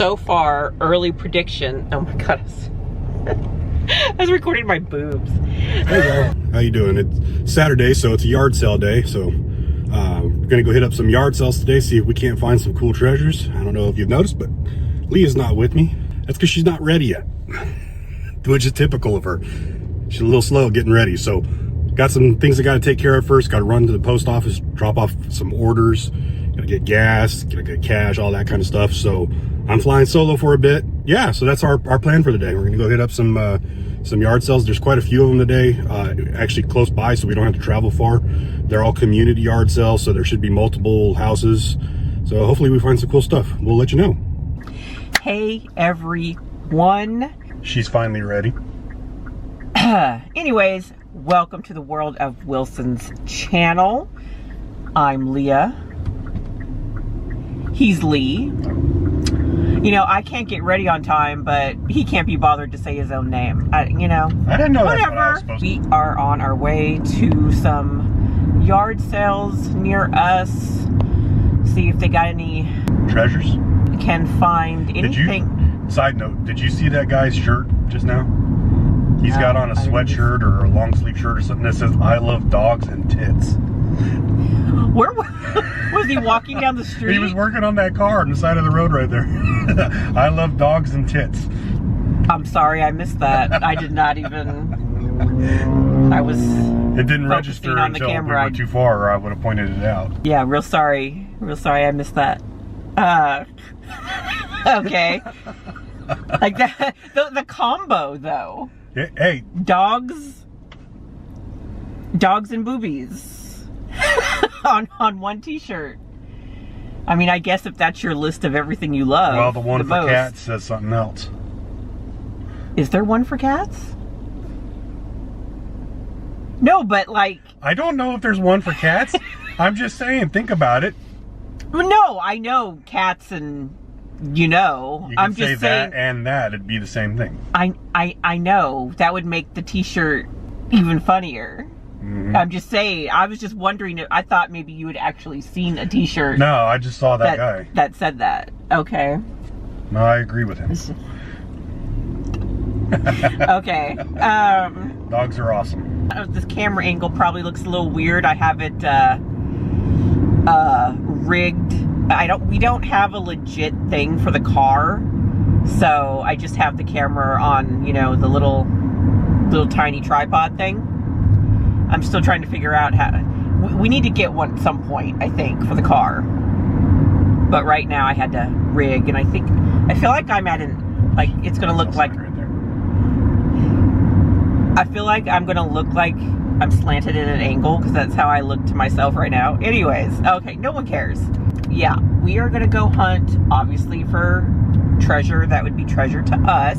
so far, early prediction. Oh my god, I was recording my boobs. Hey y'all, how you doing? It's Saturday, so it's a yard sale day. So we're gonna go hit up some yard sales today, see if we can't find some cool treasures. I don't know if you've noticed, but Leah's not with me. That's because she's not ready yet, which is typical of her. She's a little slow getting ready. So got some things I got to take care of first. Got to run to the post office, drop off some orders. Got to get gas, got to get cash, all that kind of stuff. So I'm flying solo for a bit. Yeah, so that's our plan for the day. We're gonna go hit up some yard sales. There's quite a few of them today, actually close by, so we don't have to travel far. They're all community yard sales, so there should be multiple houses. So hopefully we find some cool stuff. We'll let you know. Hey everyone. She's finally ready. Anyways, welcome to the world of Wilson's channel. I'm Leah. He's Lee. You know, I can't get ready on time, but he can't be bothered to say his own name. You know, I didn't know whatever. That's what I was supposed to. We are on our way to some yard sales near us. See if they got any treasures. Can find anything. Side note, did you see that guy's shirt just now? He's got on a sweatshirt or a long sleeve shirt or something that says, "I love dogs and tits." Where was he walking down the street? He was working on that car on the side of the road right there. I love dogs and tits. I'm sorry, I missed that. I did not even. I was. It didn't register on the until camera. we went too far, or I would have pointed it out. Yeah, real sorry. Real sorry I missed that. Okay. Like that. The combo, though. Hey. Dogs and boobies. on one t-shirt. I mean, I guess if that's your list of everything you love. Well, the one for cats says something else. Is there one for cats? No, but like... I don't know if there's one for cats. I'm just saying, think about it. No, I know cats and, you know. You can I'm just saying that and that, it'd be the same thing. I know. That would make the t-shirt even funnier. Mm-hmm. I'm just saying, I was just wondering, I thought maybe you had actually seen a t-shirt. No, I just saw that guy. That said that. Okay. No, I agree with him. Okay. Dogs are awesome. This camera angle probably looks a little weird. I have it rigged. We don't have a legit thing for the car. So I just have the camera on, you know, the little tiny tripod thing. I'm still trying to figure out how to, we need to get one at some point, I think, for the car. But right now I had to rig, and I feel like I'm at it's gonna look like, I feel like I'm gonna look like I'm slanted at an angle, because that's how I look to myself right now. Anyways, okay, no one cares. Yeah, we are gonna go hunt, obviously, for treasure that would be treasure to us.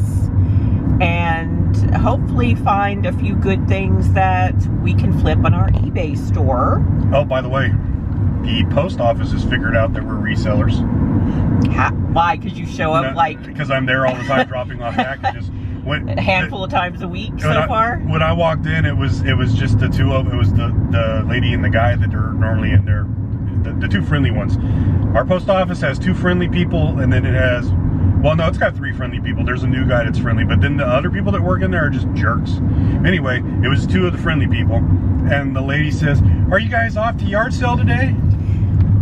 And hopefully find a few good things that we can flip on our eBay store. Oh, by the way, the post office has figured out that we're resellers. Why? Because you show up because I'm there all the time dropping off packages. A handful of times a week so far? When I walked in, it was just the two of them. It was the lady and the guy that are normally in there, the two friendly ones. Our post office has two friendly people, and then it has... Well, no, it's got three friendly people. There's a new guy that's friendly, but then the other people that work in there are just jerks. Anyway, it was two of the friendly people, and the lady says, "Are you guys off to yard sale today?"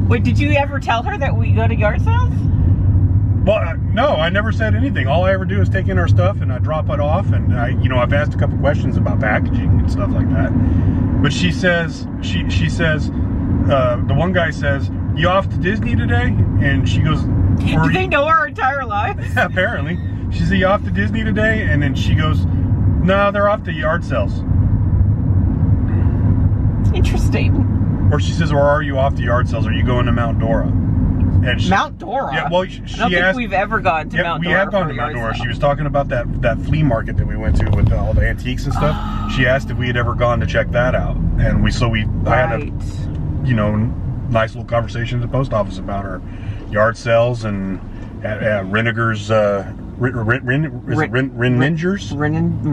Wait, did you ever tell her that we go to yard sales? Well, no, I never said anything. All I ever do is take in our stuff and I drop it off, and I've asked a couple questions about packaging and stuff like that. But she says, she says, the one guy says, "You off to Disney today?" And she goes, do they know our entire lives? Yeah, apparently. She said, "You off to Disney today?" And then she goes, "No, they're off to yard sales." Interesting. Or she says, "Or are you off to yard sales? Are you going to Mount Dora?" And Mount Dora? Yeah, well, I don't think we've ever gone to Mount Dora. We have gone to Mount Dora. She was talking about that flea market that we went to with all the antiques and stuff. She asked if we had ever gone to check that out. And I had a, nice little conversation at the post office about our yard sales and Renninger's,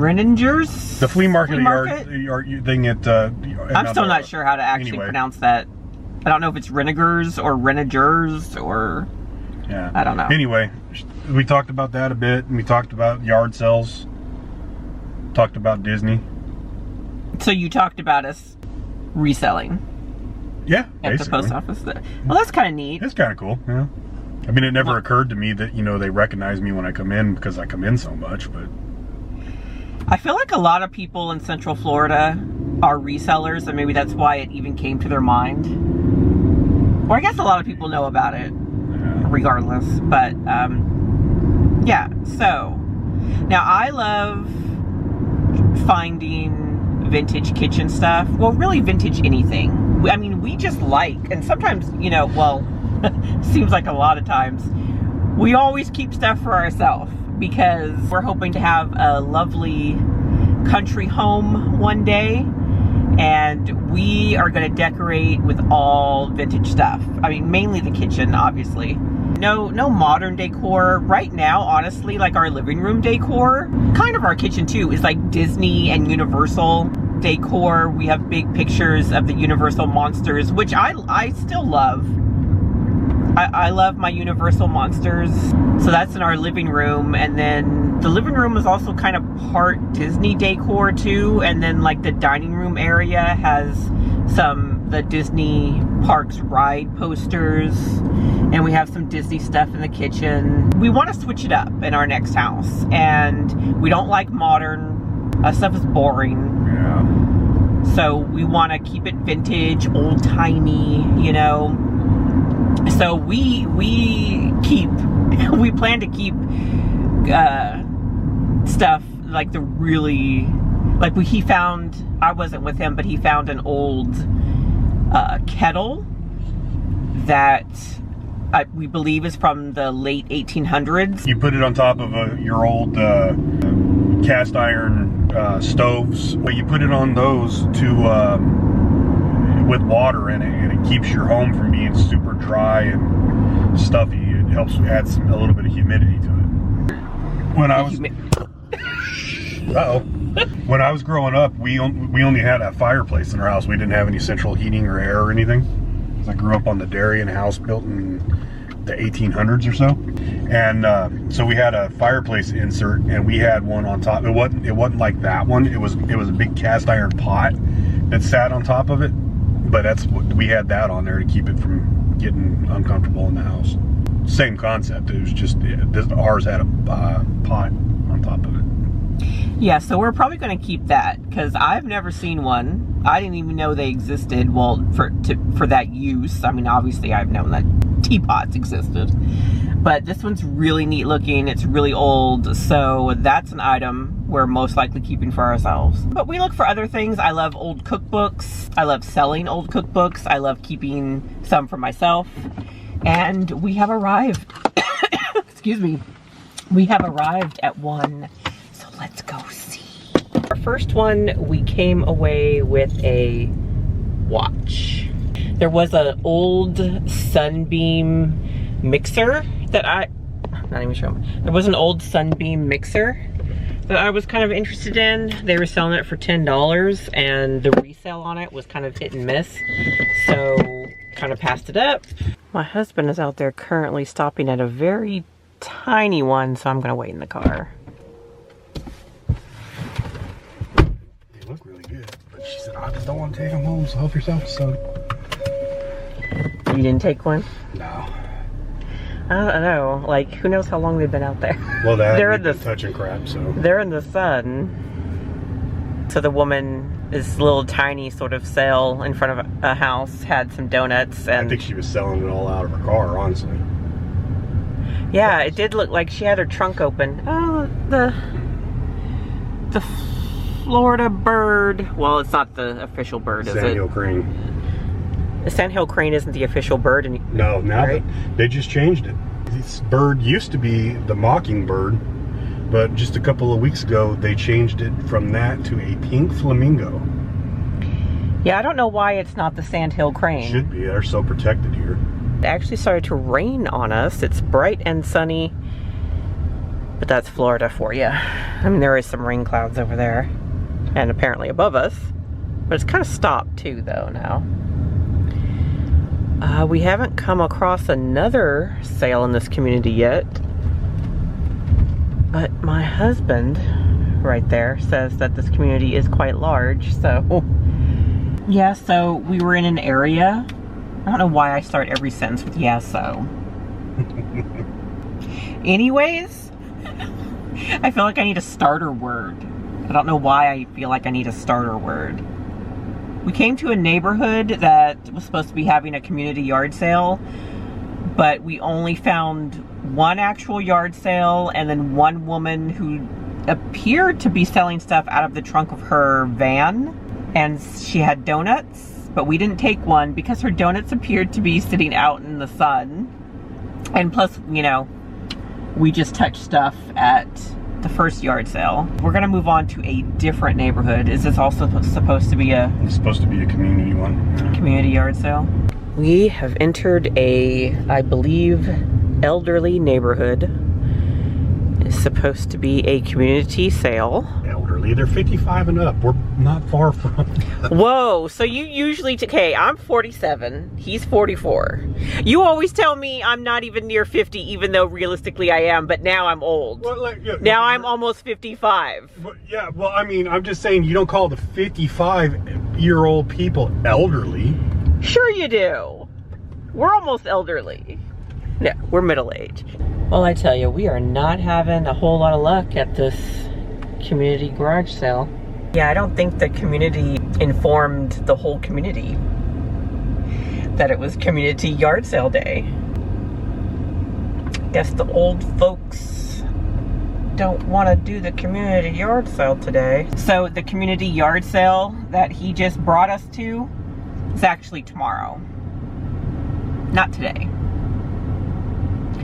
Renninger's? The flea market? Yard thing at I'm still not sure how to actually pronounce that. I don't know if it's Renninger's or Renningers or... Yeah. I don't know. Anyway, we talked about that a bit, and we talked about yard sales. Talked about Disney. So you talked about us reselling. Yeah, at basically. the post office. Well, that's kind of neat. It's kind of cool, yeah. I mean, it never occurred to me that, you know, they recognize me when I come in because I come in so much, but... I feel like a lot of people in Central Florida are resellers, and maybe that's why it even came to their mind. Or I guess a lot of people know about it, regardless. But, yeah, so... Now, I love finding vintage kitchen stuff. Well, really vintage anything. I mean, we just like, and sometimes, you know, well, seems like a lot of times, we always keep stuff for ourselves because we're hoping to have a lovely country home one day, and we are going to decorate with all vintage stuff. I mean, mainly the kitchen, obviously. No modern decor. Right now, honestly, like our living room decor, kind of our kitchen too, is like Disney and Universal decor. We have big pictures of the Universal monsters, which I still love. I love my Universal monsters. So that's in our living room. And then the living room is also kind of part Disney decor too. And then like the dining room area has the Disney Parks ride posters. And we have some Disney stuff in the kitchen. We want to switch it up in our next house. And we don't like modern. Stuff is boring. Yeah. So we want to keep it vintage, old-timey, you know. So we plan to keep stuff like the really, like he found, I wasn't with him, but he found an old kettle that we believe is from the late 1800s. You put it on top of your old cast iron stoves, but you put it on those to with water in it, and it keeps your home from being super dry and stuffy. It helps add a little bit of humidity to it. When I was when I was growing up, we only had a fireplace in our house. We didn't have any central heating or air or anything. I grew up on the dairy in a house built in the 1800s or so, and so we had a fireplace insert, and we had one on top. It wasn't like that one. It was a big cast iron pot that sat on top of it, but that's what we had that on there to keep it from getting uncomfortable in the house. Same concept. It was just ours had a pot on top of it. Yeah, so we're probably going to keep that because I've never seen one. I didn't even know they existed. Well, for that use. I mean, obviously I've known that teapots existed, but this one's really neat looking. It's really old, so that's an item we're most likely keeping for ourselves. But we look for other things. I love old cookbooks. I love selling old cookbooks. I love keeping some for myself. And we have arrived. Excuse me. We have arrived at one. So let's go see. Our first one, we came away with a watch. There was an old Sunbeam mixer that I'm not even sure. There was an old Sunbeam mixer that I was kind of interested in. They were selling it for $10, and the resale on it was kind of hit and miss. So kind of passed it up. My husband is out there currently stopping at a very tiny one, so I'm gonna wait in the car. They look really good, but she said, I just don't want to take them home, so help yourself, son. You didn't take one? No. I don't know. Like, who knows how long they've been out there? Well, they're in the touching crap, so. They're in the sun. So the woman, this little tiny sort of sale in front of a house, had some donuts, and I think she was selling it all out of her car, honestly. Yeah, it did look like she had her trunk open. Oh, the Florida bird. Well, it's not the official bird, is it? Sandhill crane. The Sandhill crane isn't the official bird. No, now right? they just changed it. This bird used to be the mockingbird, but just a couple of weeks ago, they changed it from that to a pink flamingo. Yeah, I don't know why it's not the Sandhill crane. Should be. They're so protected here. It actually started to rain on us. It's bright and sunny, but that's Florida for you. I mean, there is some rain clouds over there, and apparently above us, but it's kind of stopped too, though, now. We haven't come across another sale in this community yet. But my husband right there says that this community is quite large, so yeah, so we were in an area. I don't know why I start every sentence with yeah, so. Anyways, I feel like I need a starter word. I don't know why I feel like I need a starter word. We came to a neighborhood that was supposed to be having a community yard sale, but we only found one actual yard sale and then one woman who appeared to be selling stuff out of the trunk of her van, and she had donuts, but we didn't take one because her donuts appeared to be sitting out in the sun. And plus, you know, we just touched stuff at the first yard sale. We're gonna move on to a different neighborhood. Is this also supposed to be It's supposed to be a community one. community yard sale? We have entered a, I believe, elderly neighborhood. It's supposed to be a community sale. Elderly, they're 55 and up. We're not far from. Whoa, so you usually, okay, I'm 47, he's 44. You always tell me I'm not even near 50, even though realistically I am, but now I'm old. Well, like, yeah, now I'm almost 55. Yeah, well, I mean, I'm just saying you don't call the 55-year-old people elderly. Sure you do. We're almost elderly. No, we're middle-aged. Well, I tell you, we are not having a whole lot of luck at this community garage sale. Yeah, I don't think the community informed the whole community that it was community yard sale day. Guess the old folks don't want to do the community yard sale today. So the community yard sale that he just brought us to is actually tomorrow, not today.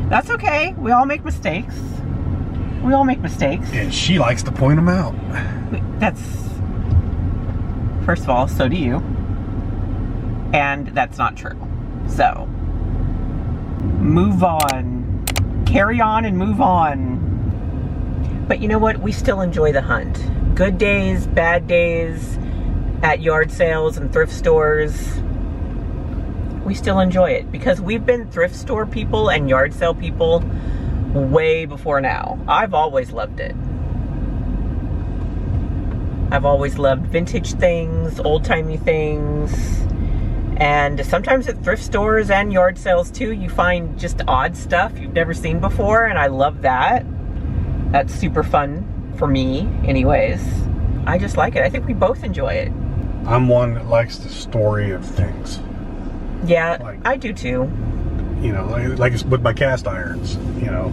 That's okay. We all make mistakes. We all make mistakes. And she likes to point them out. That's, first of all, so do you. And that's not true. So, move on. Carry on and move on. But you know what? We still enjoy the hunt. Good days, bad days, at yard sales and thrift stores. We still enjoy it because we've been thrift store people and yard sale people way before now. I've always loved it. I've always loved vintage things, old-timey things, and sometimes at thrift stores and yard sales too, you find just odd stuff you've never seen before, and I love that. That's super fun for me anyways. I just like it. I think we both enjoy it. I'm one that likes the story of things. Yeah, Like, I do too. You know, like it's with my cast irons, you know.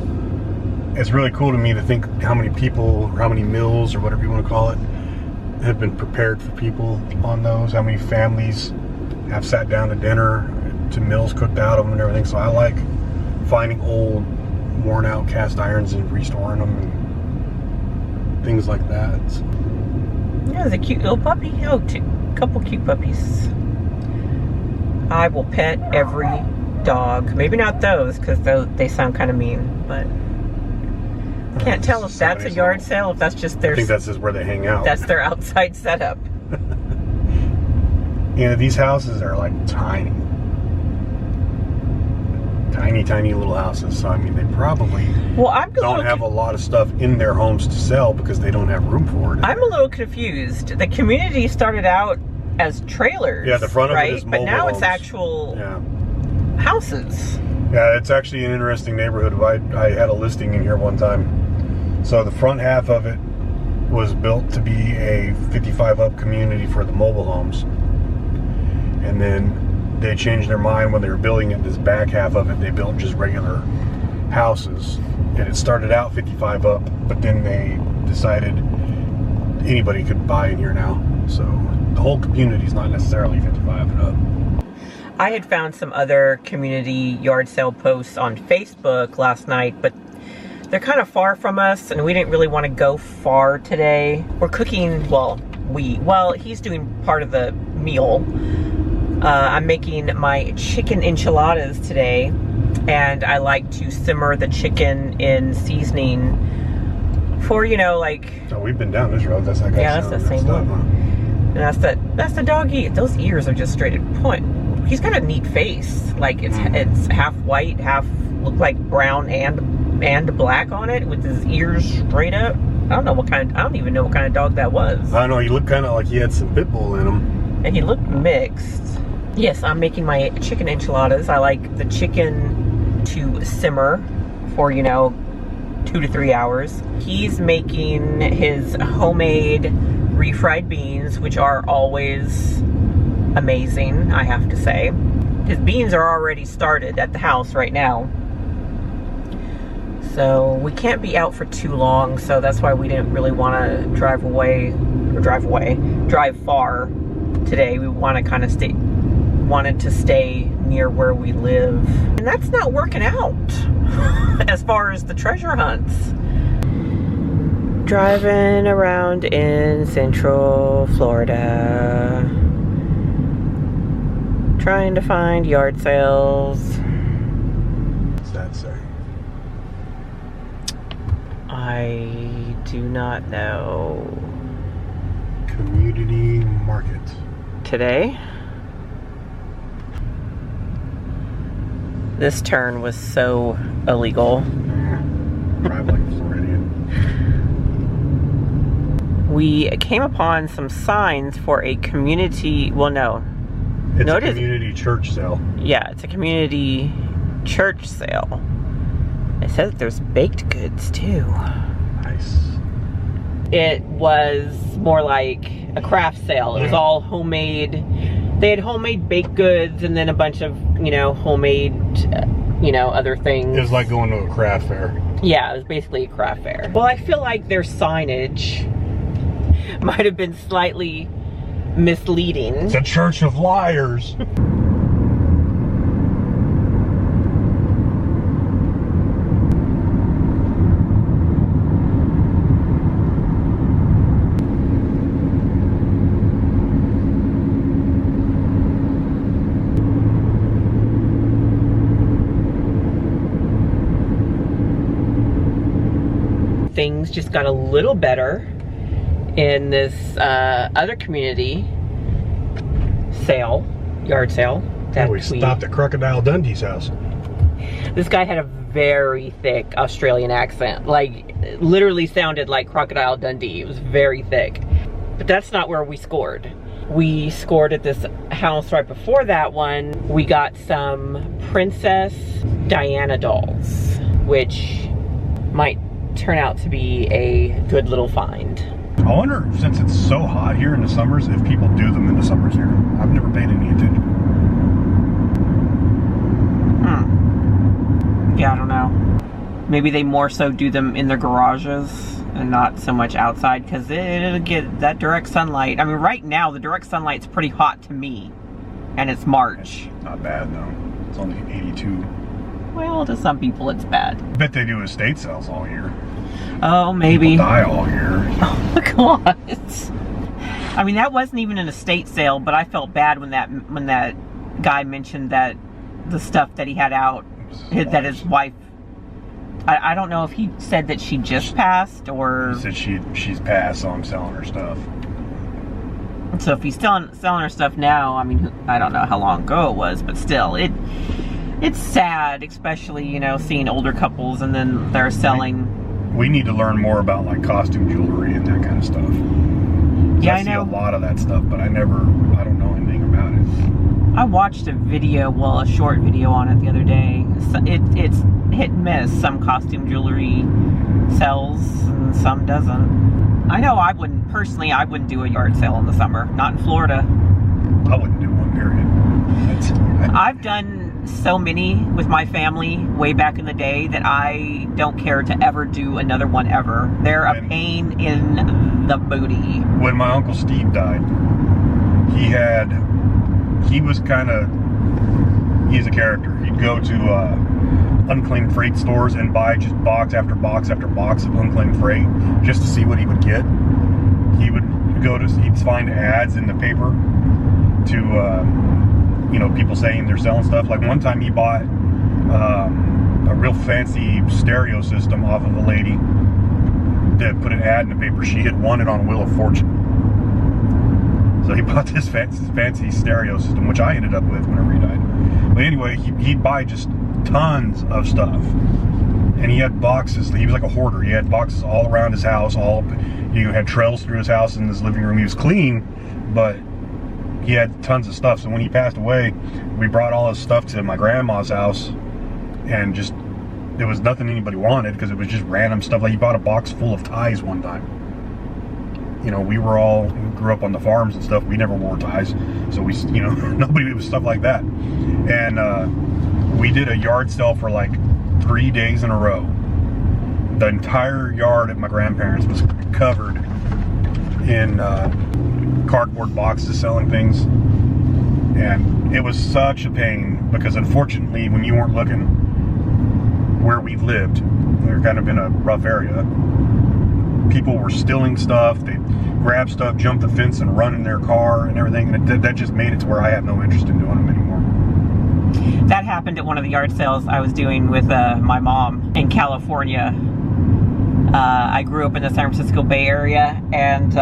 It's really cool to me to think how many people, or how many meals, or whatever you want to call it, have been prepared for people on those. How many families have sat down to dinner, to meals cooked out of them and everything. So I like finding old, worn out cast irons and restoring them and things like that. Yeah, there's a cute little puppy. Oh, couple cute puppies. I will pet every dog. Maybe not those, because they sound kind of mean, but can't tell if that's a yard sale, if that's just their... I think that's just where they hang out. That's their outside setup. You know, these houses are like tiny. Tiny, tiny little houses. So, I mean, they probably don't have a lot of stuff in their homes to sell because they don't have room for it. I'm a little confused. The community started out as trailers. Yeah, the front of it is mobile but now homes. it's actual houses. Yeah, it's actually an interesting neighborhood. I had a listing in here one time. So the front half of it was built to be a 55 up community for the mobile homes. And then they changed their mind when they were building it. This back half of it, they built just regular houses. And it started out 55 up, but then they decided anybody could buy in here now. So the whole community is not necessarily 55 and up. I had found some other community yard sale posts on Facebook last night, but they're kind of far from us and we didn't really want to go far today. We're cooking, well, he's doing part of the meal. I'm making my chicken enchiladas today, and I like to simmer the chicken in seasoning for, you know, like... Oh, we've been down this road. That's that guy. Yeah, that's the same one. Huh? And that's the doggy. Those ears are just straight at point. He's got a neat face. Like it's half white, half look like brown and and black on it with his ears straight up. I don't even know what kind of dog that was. I don't know, he looked kind of like he had some pit bull in him. And he looked mixed. Yes, I'm making my chicken enchiladas. I like the chicken to simmer for, 2 to 3 hours. He's making his homemade refried beans, which are always amazing, I have to say. His beans are already started at the house right now. So we can't be out for too long, so that's why we didn't really want to drive far today. We want to kind of wanted to stay near where we live. And that's not working out as far as the treasure hunts. Driving around in Central Florida, trying to find yard sales. What's that say? I do not know. Community market. Today? This turn was so illegal. Drive like a Floridian. We came upon some signs for a community, well, no. It's a community church sale. Yeah, it's a community church sale. It says there's baked goods too. Nice. It was more like a craft sale. It was all homemade. They had homemade baked goods and then a bunch of, homemade, other things. It was like going to a craft fair. Yeah, it was basically a craft fair. Well, I feel like their signage might have been slightly misleading. It's a church of liars. Things just got a little better in this other community yard sale. That we stopped at Crocodile Dundee's house. This guy had a very thick Australian accent, like literally sounded like Crocodile Dundee. It was very thick. But that's not where we scored. We scored at this house right before that one. We got some Princess Diana dolls, which might turn out to be a good little find. I wonder, since it's so hot here in the summers, if people do them in the summers here. I've never paid any attention. Yeah, I don't know. Maybe they more so do them in their garages and not so much outside, because it'll get that direct sunlight. I mean, right now the direct sunlight's pretty hot to me, and it's March. It's not bad though. It's only 82. Well, to some people it's bad. I bet they do estate sales all year. Oh, maybe. People die all year. Oh my God. I mean, that wasn't even an estate sale, but I felt bad when that guy mentioned that the stuff that he had out, that his wife. I don't know if he said that she just passed or. He said she's passed, so I'm selling her stuff. So if he's selling her stuff now, I mean, I don't know how long ago it was, but still, it's sad, especially, seeing older couples and then they're selling. We need to learn more about like costume jewelry and that kind of stuff. Yeah, I know. See a lot of that stuff, but I don't know anything about it. I watched a short video on it the other day. It's hit and miss. Some costume jewelry sells and some doesn't. I know I wouldn't do a yard sale in the summer. Not in Florida. I wouldn't do one, period. I've done so many with my family way back in the day that I don't care to ever do another one ever. They're a pain in the booty. When my Uncle Steve died, he's a character. He'd go to unclaimed freight stores and buy just box after box after box of unclaimed freight just to see what he would get. He'd find ads in the paper to people saying they're selling stuff. Like one time he bought a real fancy stereo system off of a lady that put an ad in the paper. She had won it on Wheel of Fortune. So he bought this fancy stereo system, which I ended up with whenever he died. But anyway, he'd buy just tons of stuff. and he had boxes. He was like a hoarder. He had boxes all around his house. Had trails through his house in his living room. He was clean, but he had tons of stuff. So when he passed away, we brought all his stuff to my grandma's house, and just, there was nothing anybody wanted because it was just random stuff. Like, he bought a box full of ties one time. You know, we grew up on the farms and stuff. We never wore ties, so we, you know, nobody, it was stuff like that. And we did a yard sale for like 3 days in a row. The entire yard at my grandparents was covered in cardboard boxes selling things, and it was such a pain because, unfortunately, when you weren't looking, where we lived, we were kind of in a rough area. People were stealing stuff. They grab stuff, jump the fence, and run in their car and everything. And that just made it to where I have no interest in doing them anymore. That happened at one of the yard sales I was doing with my mom in California. I grew up in the San Francisco Bay Area and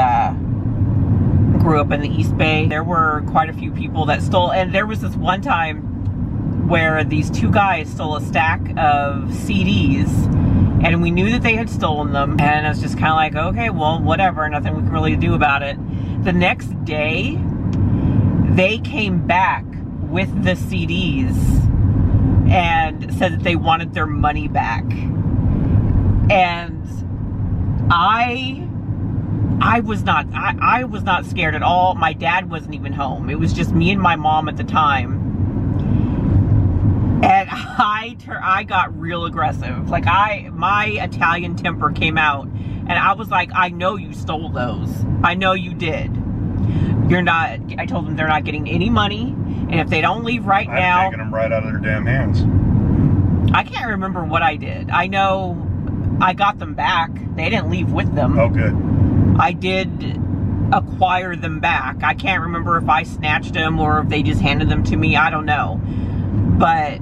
grew up in the East Bay. There were quite a few people that stole, and there was this one time where these two guys stole a stack of CDs, and we knew that they had stolen them, and I was just kind of like, okay, well, whatever, nothing we can really do about it. The next day, they came back with the CDs and said that they wanted their money back. And I was not scared at all. My dad wasn't even home. It was just me and my mom at the time. And I got real aggressive. Like, my Italian temper came out, and I was like, I know you stole those. I know you did. I told them they're not getting any money, and if they don't leave now, I'm taking them right out of their damn hands. I can't remember what I did. I know I got them back. They didn't leave with them. Oh, good. I did acquire them back. I can't remember if I snatched them or if they just handed them to me. I don't know. But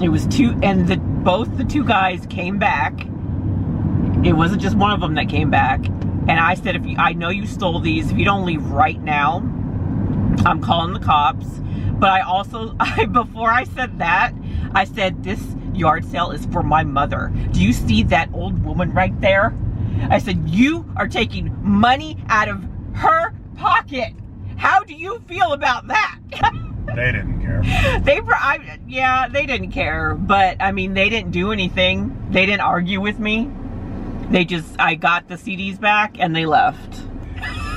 it was two, and both the two guys came back. It wasn't just one of them that came back. And I said, I know you stole these. If you don't leave right now, I'm calling the cops. But I also, before I said that, I said, this yard sale is for my mother. Do you see that old woman right there? I said, you are taking money out of her pocket. How do you feel about that? They didn't care. Yeah, they didn't care. But, I mean, they didn't do anything. They didn't argue with me. I got the CDs back and they left.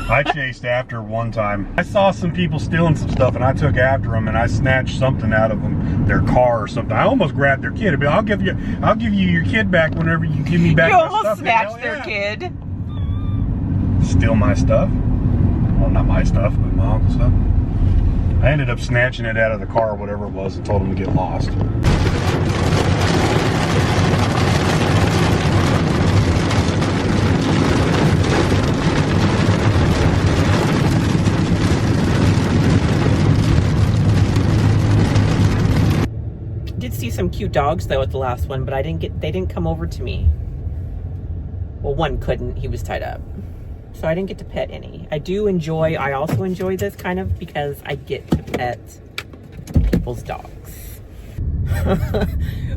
I chased after one time. I saw some people stealing some stuff, and I took after them, and I snatched something out of them, their car or something. I almost grabbed their kid. I'll give you your kid back whenever you give me back my stuff. You almost snatched their kid. Steal my stuff? Well, not my stuff, but my uncle's stuff. I ended up snatching it out of the car or whatever it was and told him to get lost. See some cute dogs though at the last one, but they didn't come over to me. Well, one couldn't, he was tied up. So I didn't get to pet any. I also enjoy this kind of because I get to pet people's dogs.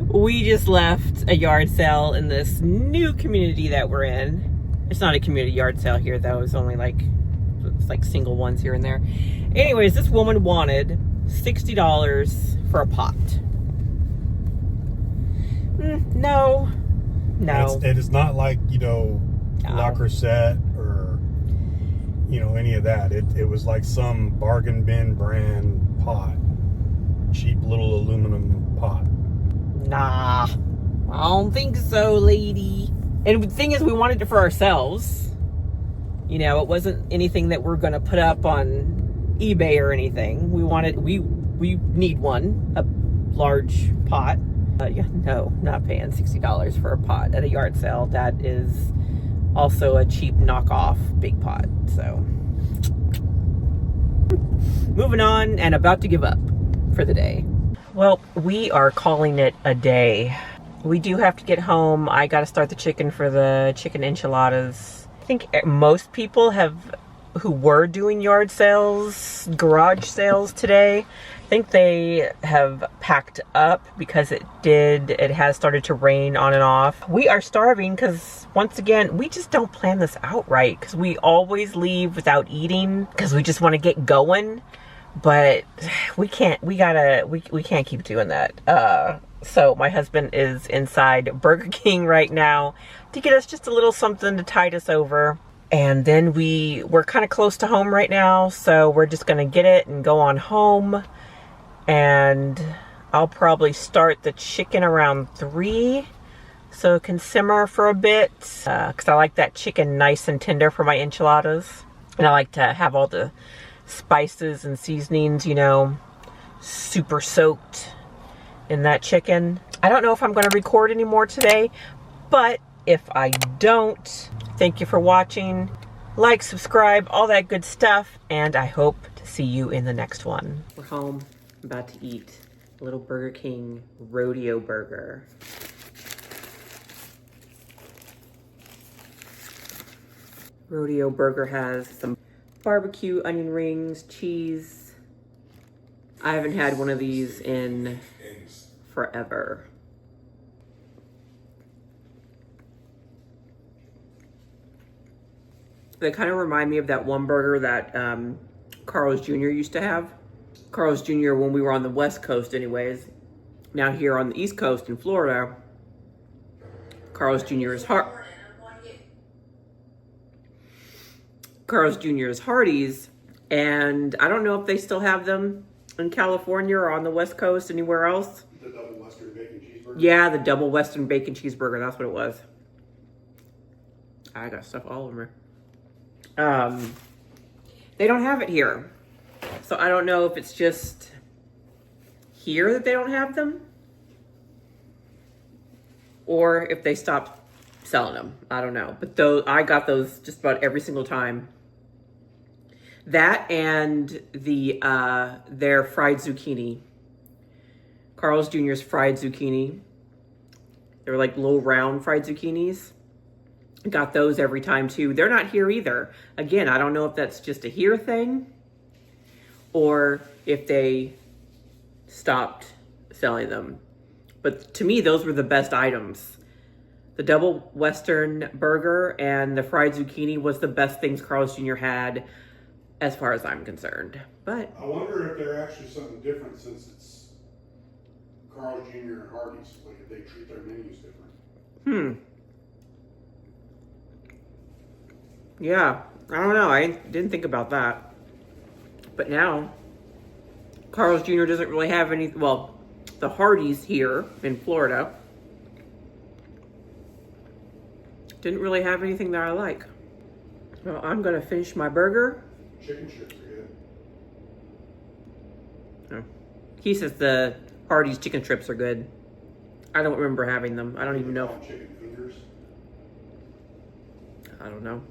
We just left a yard sale in this new community that we're in. It's not a community yard sale here though. It's only like single ones here and there. Anyways, this woman wanted $60 for a pot. No. It is not like, La Crusette or, any of that. It was like some bargain bin brand pot. Cheap little aluminum pot. Nah, I don't think so, lady. And the thing is, we wanted it for ourselves. It wasn't anything that we're going to put up on eBay or anything. We need one, a large pot. Yeah, no, not paying $60 for a pot at a yard sale. That is also a cheap knockoff big pot. So, moving on and about to give up for the day. Well, we are calling it a day. We do have to get home. I got to start the chicken for the chicken enchiladas. I think most people who were doing yard sales, garage sales today, think they have packed up because it has started to rain on and off. We are starving because, once again, we just don't plan this out right, because we always leave without eating because we just want to get going. But we can't keep doing that. So my husband is inside Burger King right now to get us just a little something to tide us over. And then we're kind of close to home right now, so we're just gonna get it and go on home. And I'll probably start the chicken around 3, so it can simmer for a bit, because I like that chicken nice and tender for my enchiladas. And I like to have all the spices and seasonings, you know, super soaked in that chicken. I don't know if I'm going to record anymore today, but if I don't, thank you for watching. Like, subscribe, all that good stuff, and I hope to see you in the next one. We're home. I'm about to eat a little Burger King rodeo burger. Rodeo burger has some barbecue, onion rings, cheese. I haven't had one of these in forever. They kind of remind me of that one burger that Carl's Jr. used to have. Carl's Jr. when we were on the West Coast anyways. Now here on the East Coast in Florida, Carl's Jr. is Hardee's, and I don't know if they still have them in California or on the West Coast anywhere else. The double Western bacon cheeseburger? Yeah, the double Western bacon cheeseburger, that's what it was. I got stuff all over. They don't have it here. So I don't know if it's just here that they don't have them, or if they stopped selling them. I don't know. But I got those just about every single time. That and their fried zucchini. Carl's Jr.'s fried zucchini. They're like little round fried zucchinis. Got those every time too. They're not here either. Again, I don't know if that's just a here thing or if they stopped selling them. But to me, those were the best items. The double Western burger and the fried zucchini was the best things Carl's Jr. had as far as I'm concerned. But I wonder if they're actually something different since it's Carl's Jr. and Hardee's. Like if they treat their menus different. Yeah, I don't know. I didn't think about that. But now, Carl's Jr. doesn't really have any, well, the Hardee's here in Florida didn't really have anything that I like. Well, I'm going to finish my burger. Chicken strips are good. Oh. He says the Hardee's chicken strips are good. I don't remember having them. I don't even know. Chicken fingers. I don't know.